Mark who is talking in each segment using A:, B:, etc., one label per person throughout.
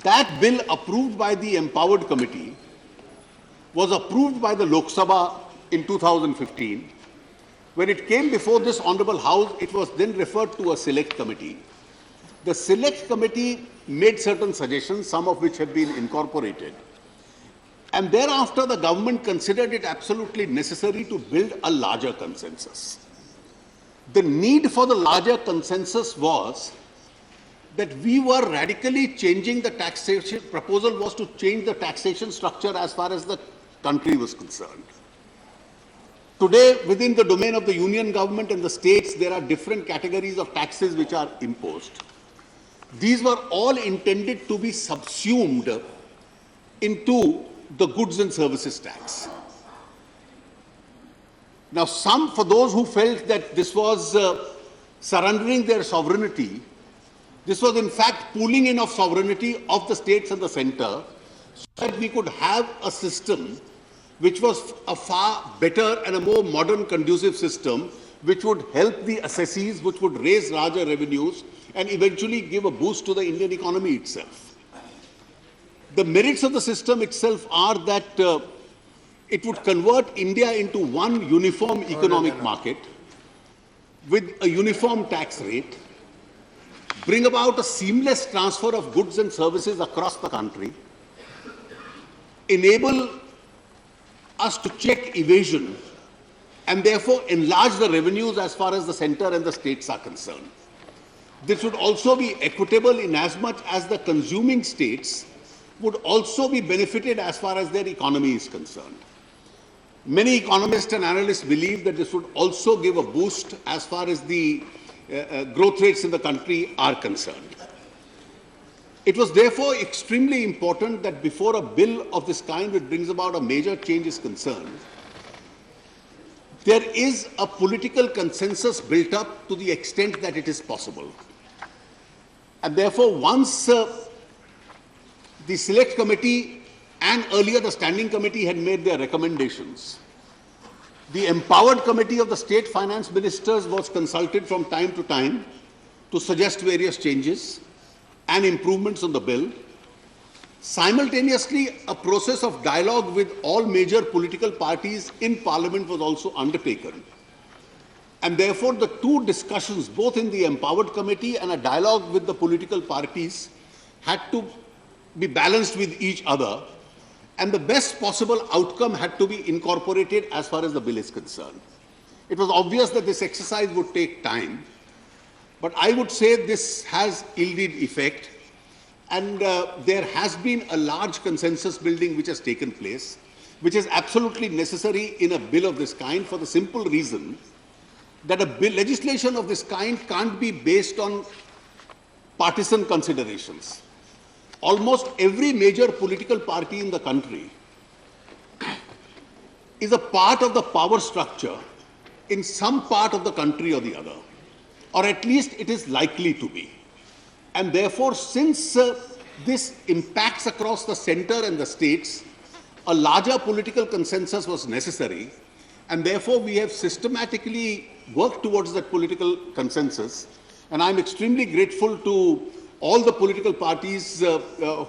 A: That bill approved by the Empowered Committee was approved by the Lok Sabha in 2015. When it came before this Honorable House, it was then referred to a select committee. The select committee made certain suggestions, some of which have been incorporated. And thereafter, the government considered it absolutely necessary to build a larger consensus. The need for the larger consensus was that we were radically changing the taxation. Proposal was to change the taxation structure as far as the country was concerned. Today, within the domain of the union government and the states, there are different categories of taxes which are imposed. These were all intended to be subsumed into the goods and services tax. Now, for those who felt that this was surrendering their sovereignty, this was in fact pooling in of sovereignty of the states and the center, so that we could have a system which was a far better and a more modern, conducive system, which would help the assessees, which would raise larger revenues, and eventually give a boost to the Indian economy itself. The merits of the system itself are that it would convert India into one uniform economic market with a uniform tax rate, bring about a seamless transfer of goods and services across the country, enable us to check evasion, and therefore enlarge the revenues as far as the center and the states are concerned. This would also be equitable in as much as the consuming states would also be benefited as far as their economy is concerned. Many economists and analysts believe that this would also give a boost as far as the growth rates in the country are concerned. It was therefore extremely important that before a bill of this kind, which brings about a major change, is concerned, there is a political consensus built up to the extent that it is possible. And therefore, once the Select Committee and earlier the Standing Committee had made their recommendations, the Empowered Committee of the State Finance Ministers was consulted from time to time to suggest various changes and improvements on the bill. Simultaneously, a process of dialogue with all major political parties in Parliament was also undertaken. And therefore, the two discussions, both in the Empowered Committee and a dialogue with the political parties, had to be balanced with each other, and the best possible outcome had to be incorporated as far as the bill is concerned. It was obvious that this exercise would take time, but I would say this has yielded effect, and there has been a large consensus building which has taken place, which is absolutely necessary in a bill of this kind, for the simple reason that legislation of this kind can't be based on partisan considerations. Almost every major political party in the country is a part of the power structure in some part of the country or the other, or at least it is likely to be. And therefore, since this impacts across the center and the states, a larger political consensus was necessary, and therefore we have systematically worked towards that political consensus. And I'm extremely grateful to all the political parties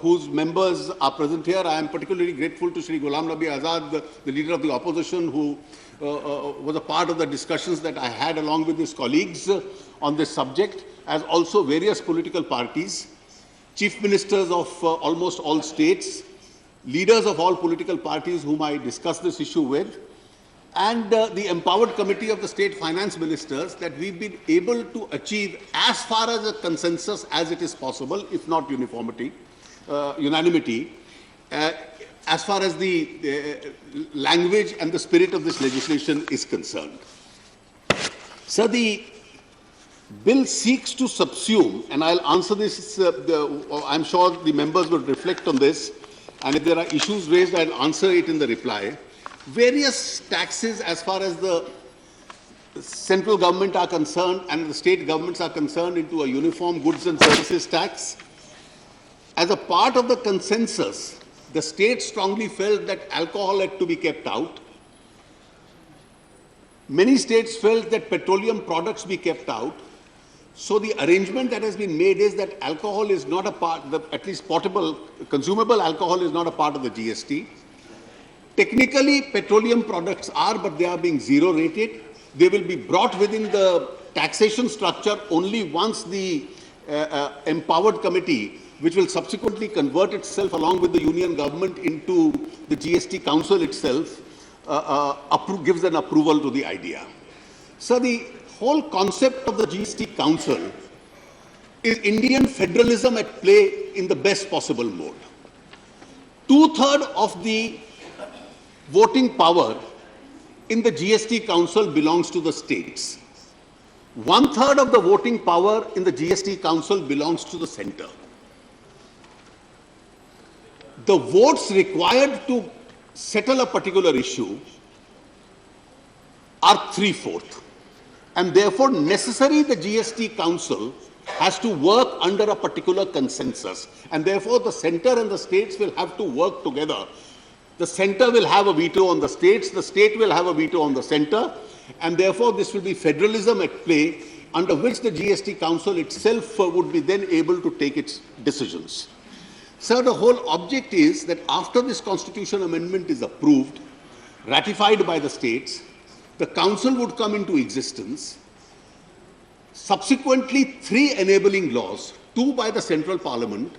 A: whose members are present here. I am particularly grateful to Shri Ghulam Nabi Azad, the leader of the opposition, who was a part of the discussions that I had along with his colleagues on this subject, as also various political parties, chief ministers of almost all states, leaders of all political parties whom I discussed this issue with, and the Empowered Committee of the State Finance Ministers, that we've been able to achieve as far as a consensus as it is possible, if not unanimity, as far as the language and the spirit of this legislation is concerned. So the bill seeks to subsume, and I'll answer this, I'm sure the members will reflect on this, and if there are issues raised, I'll answer it in the reply. Various taxes as far as the central government are concerned and the state governments are concerned into a uniform goods and services tax. As a part of the consensus, the state strongly felt that alcohol had to be kept out. Many states felt that petroleum products be kept out. So the arrangement that has been made is that alcohol is not a part, at least portable, consumable alcohol is not a part of the GST. Technically, petroleum products are, but they are being zero rated. They will be brought within the taxation structure only once the empowered committee, which will subsequently convert itself along with the union government into the GST Council itself, gives an approval to the idea. So the whole concept of the GST Council is Indian federalism at play in the best possible mode. 2/3 of the voting power in the GST Council belongs to the states. 1/3 of the voting power in the GST Council belongs to the center. The votes required to settle a particular issue are 3/4. And therefore, necessarily the GST Council has to work under a particular consensus. And therefore, the center and the states will have to work together. The center will have a veto on the state will have a veto on the center, and therefore this will be federalism at play, under which the GST Council itself would be then able to take its decisions. So the whole object is that after this constitutional amendment is approved, ratified by the states, the council would come into existence. Subsequently, 3 enabling laws, 2 by the central parliament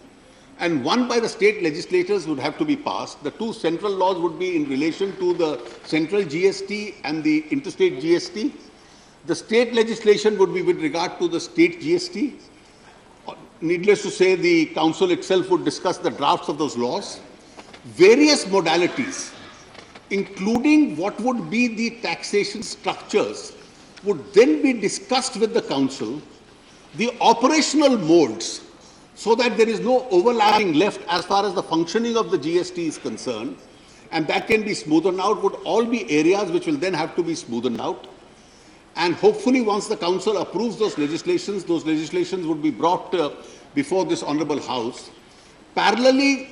A: and 1 by the state legislators, would have to be passed. The 2 central laws would be in relation to the central GST and the interstate GST. The state legislation would be with regard to the state GST. Needless to say, the council itself would discuss the drafts of those laws. Various modalities, including what would be the taxation structures, would then be discussed with the council. The operational modes, so that there is no overlapping left as far as the functioning of the GST is concerned, and that can be smoothened out, would all be areas which will then have to be smoothened out. And hopefully, once the council approves those legislations would be brought before this honourable House. Parallelly,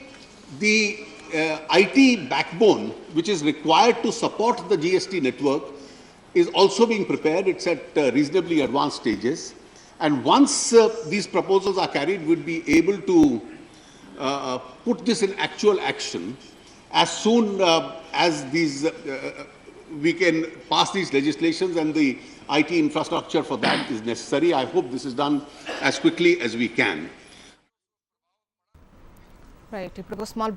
A: the IT backbone, which is required to support the GST network, is also being prepared. It's at reasonably advanced stages. And once these proposals are carried, we'll be able to put this in actual action as soon as we can pass these legislations, and the IT infrastructure for that is necessary. I hope this is done as quickly as we can.
B: Right. Small